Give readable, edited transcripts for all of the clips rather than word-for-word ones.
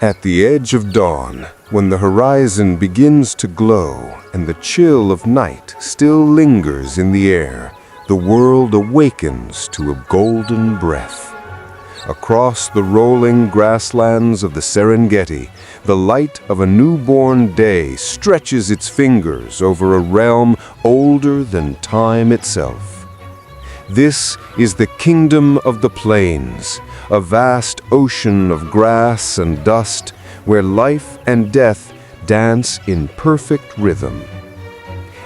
At the edge of dawn, when the horizon begins to glow and the chill of night still lingers in the air, the world awakens to a golden breath. Across the rolling grasslands of the Serengeti, the light of a newborn day stretches its fingers over a realm older than time itself. This is the kingdom of the plains, a vast ocean of grass and dust where life and death dance in perfect rhythm.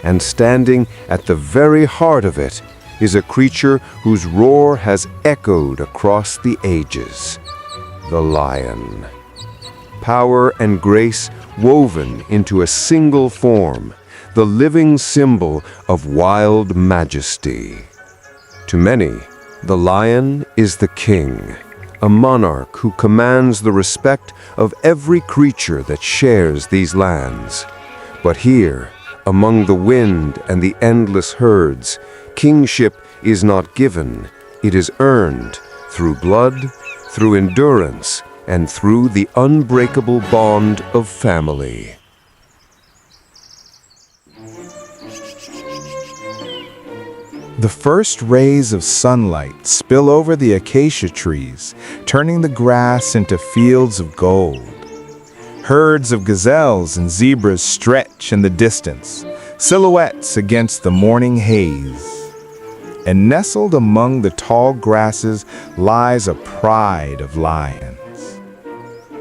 And standing at the very heart of it is a creature whose roar has echoed across the ages, the lion. Power and grace woven into a single form, the living symbol of wild majesty. To many, the lion is the king, a monarch who commands the respect of every creature that shares these lands. But here, among the wind and the endless herds, kingship is not given, it is earned through blood, through endurance, and through the unbreakable bond of family. The first rays of sunlight spill over the acacia trees, turning the grass into fields of gold. Herds of gazelles and zebras stretch in the distance, silhouettes against the morning haze. And nestled among the tall grasses lies a pride of lions.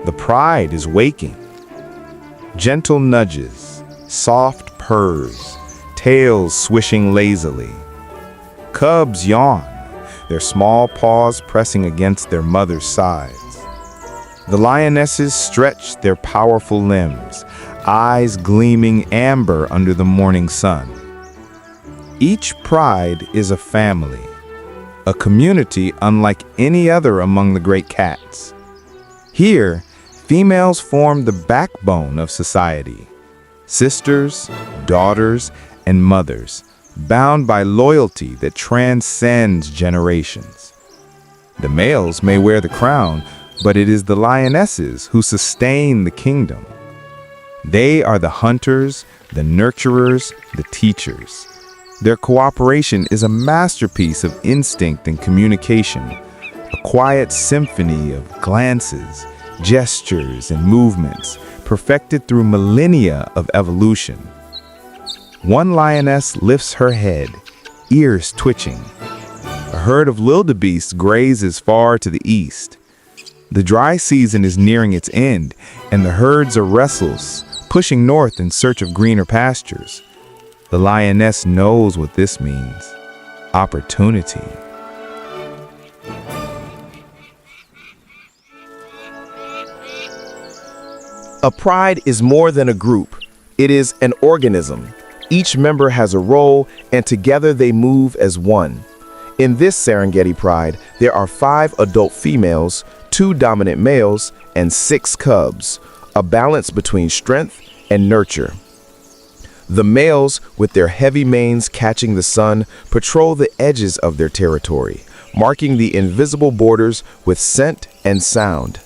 The pride is waking. Gentle nudges, soft purrs, tails swishing lazily. Cubs yawn, their small paws pressing against their mother's sides. The lionesses stretch their powerful limbs, eyes gleaming amber under the morning sun. Each pride is a family, a community unlike any other among the great cats. Here, females form the backbone of society, sisters, daughters, and mothers, bound by loyalty that transcends generations. The males may wear the crown, but it is the lionesses who sustain the kingdom. They are the hunters, the nurturers, the teachers. Their cooperation is a masterpiece of instinct and communication, a quiet symphony of glances, gestures, and movements, perfected through millennia of evolution. One lioness lifts her head, ears twitching. A herd of wildebeests grazes far to the east. The dry season is nearing its end, and the herds are restless, pushing north in search of greener pastures. The lioness knows what this means: opportunity. A pride is more than a group. It is an organism. Each member has a role, and together they move as one. In this Serengeti pride, there are 5 adult females, 2 dominant males, and 6 cubs, a balance between strength and nurture. The males, with their heavy manes catching the sun, patrol the edges of their territory, marking the invisible borders with scent and sound.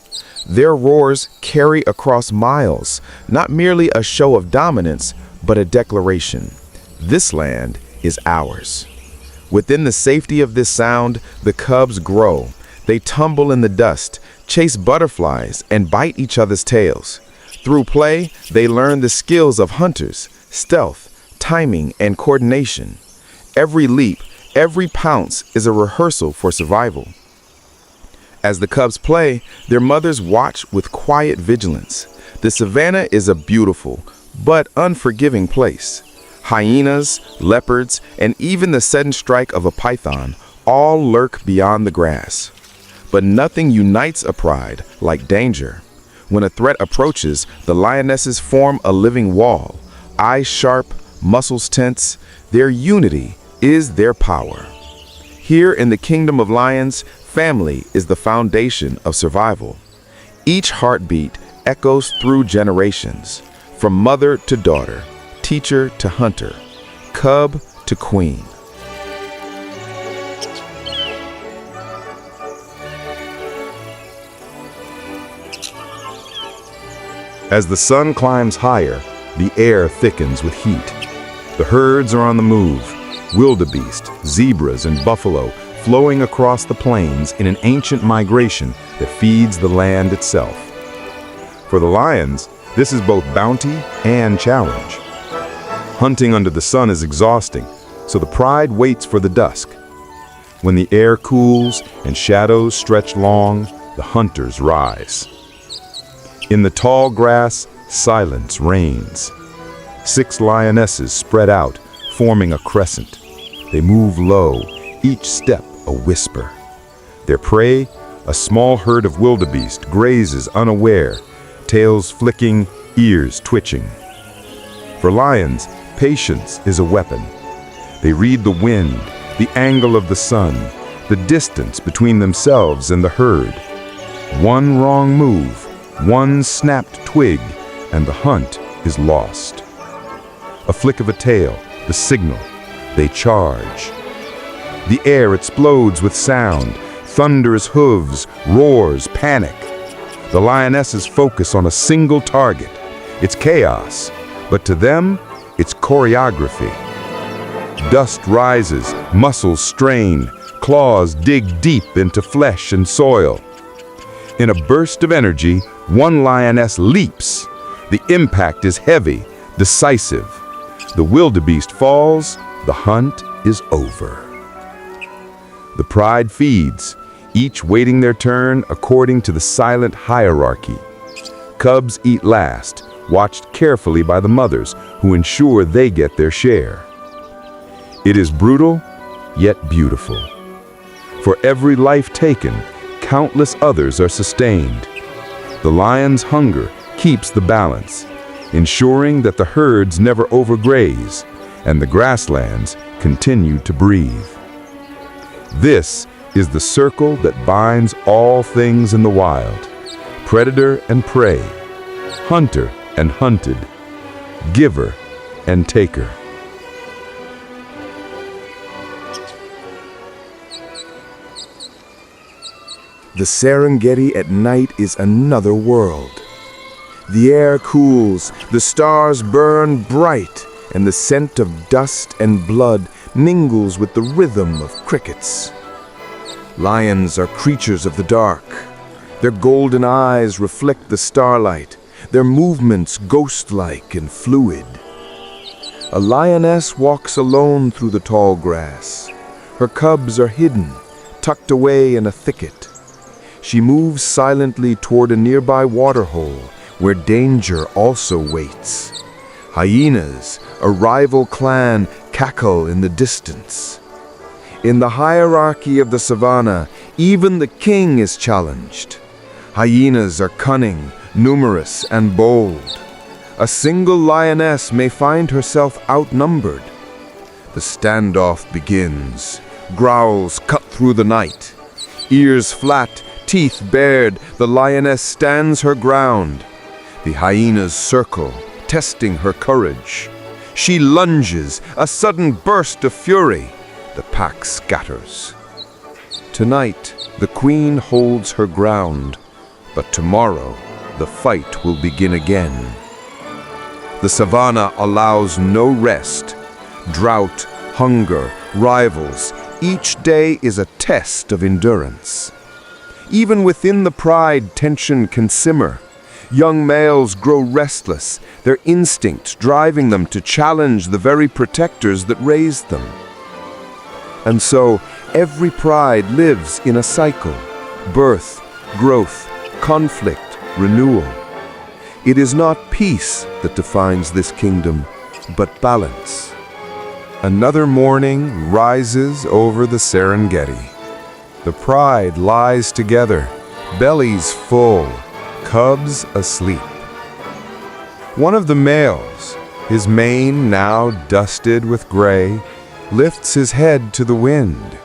Their roars carry across miles, not merely a show of dominance, but a declaration: this land is ours. Within the safety of this sound, the cubs grow. They tumble in the dust, chase butterflies, and bite each other's tails. Through play, they learn the skills of hunters: stealth, timing, and coordination. Every leap, every pounce is a rehearsal for survival. As the cubs play, their mothers watch with quiet vigilance. The savannah is a beautiful but unforgiving place. Hyenas, leopards, and even the sudden strike of a python all lurk beyond the grass. But nothing unites a pride like danger. When a threat approaches, the lionesses form a living wall. Eyes sharp, muscles tense, their unity is their power. Here in the kingdom of lions, family is the foundation of survival. Each heartbeat echoes through generations, from mother to daughter, teacher to hunter, cub to queen. As the sun climbs higher, the air thickens with heat. The herds are on the move, wildebeest, zebras, and buffalo flowing across the plains in an ancient migration that feeds the land itself. For the lions, this is both bounty and challenge. Hunting under the sun is exhausting, so the pride waits for the dusk. When the air cools and shadows stretch long, the hunters rise. In the tall grass, silence reigns. 6 lionesses spread out, forming a crescent. They move low, each step a whisper. Their prey, a small herd of wildebeest, grazes unaware, tails flicking, ears twitching. For lions, patience is a weapon. They read the wind, the angle of the sun, the distance between themselves and the herd. One wrong move, one snapped twig, and the hunt is lost. A flick of a tail, the signal. They charge. The air explodes with sound, thunderous hooves, roars, panic. The lionesses focus on a single target. It's chaos, but to them, it's choreography. Dust rises, muscles strain, claws dig deep into flesh and soil. In a burst of energy, one lioness leaps. The impact is heavy, decisive. The wildebeest falls, the hunt is over. The pride feeds, each waiting their turn according to the silent hierarchy. Cubs eat last, watched carefully by the mothers who ensure they get their share. It is brutal, yet beautiful. For every life taken, countless others are sustained. The lion's hunger keeps the balance, ensuring that the herds never overgraze and the grasslands continue to breathe. This is the circle that binds all things in the wild: predator and prey, hunter and hunted, giver and taker. The Serengeti at night is another world. The air cools, the stars burn bright, and the scent of dust and blood mingles with the rhythm of crickets. Lions are creatures of the dark. Their golden eyes reflect the starlight, their movements ghost-like and fluid. A lioness walks alone through the tall grass. Her cubs are hidden, tucked away in a thicket. She moves silently toward a nearby waterhole where danger also waits. Hyenas, a rival clan, cackle in the distance. In the hierarchy of the savannah, even the king is challenged. Hyenas are cunning, numerous, and bold. A single lioness may find herself outnumbered. The standoff begins. Growls cut through the night. Ears flat, teeth bared, the lioness stands her ground. The hyenas circle, testing her courage. She lunges, a sudden burst of fury. The pack scatters. Tonight, the queen holds her ground, but tomorrow, the fight will begin again. The savannah allows no rest. Drought, hunger, rivals, each day is a test of endurance. Even within the pride, tension can simmer. Young males grow restless, their instincts driving them to challenge the very protectors that raised them. And so, every pride lives in a cycle: birth, growth, conflict, renewal. It is not peace that defines this kingdom, but balance. Another morning rises over the Serengeti. The pride lies together, bellies full, cubs asleep. One of the males, his mane now dusted with gray, lifts his head to the wind.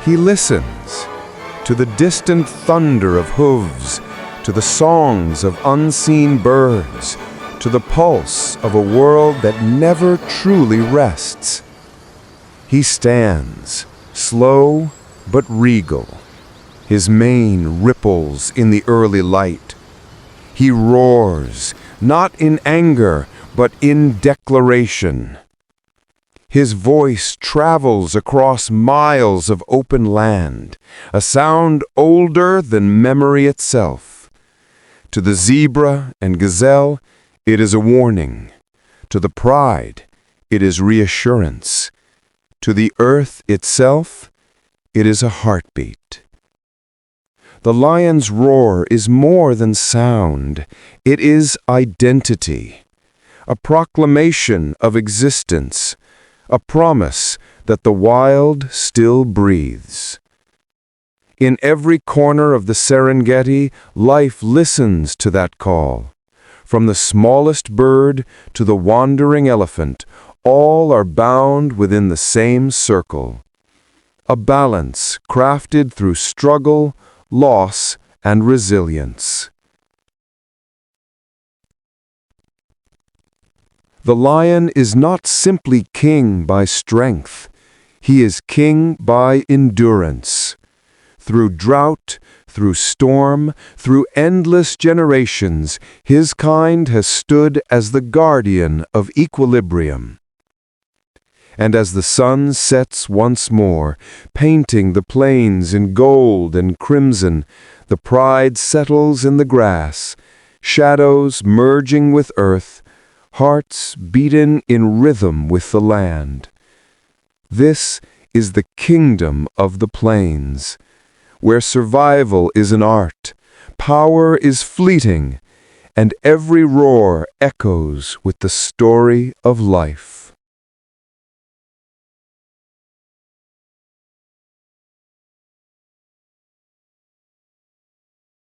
He listens to the distant thunder of hooves, to the songs of unseen birds, to the pulse of a world that never truly rests. He stands, slow but regal. His mane ripples in the early light. He roars, not in anger, but in declaration. His voice travels across miles of open land, a sound older than memory itself. To the zebra and gazelle, it is a warning. To the pride, it is reassurance. To the earth itself, it is a heartbeat. The lion's roar is more than sound. It is identity, a proclamation of existence, a promise that the wild still breathes. In every corner of the Serengeti, life listens to that call. From the smallest bird to the wandering elephant, all are bound within the same circle. A balance crafted through struggle, loss, and resilience. The lion is not simply king by strength. He is king by endurance. Through drought, through storm, through endless generations, his kind has stood as the guardian of equilibrium. And as the sun sets once more, painting the plains in gold and crimson, the pride settles in the grass, shadows merging with earth, hearts beaten in rhythm with the land. This is the kingdom of the plains, where survival is an art, power is fleeting, and every roar echoes with the story of life.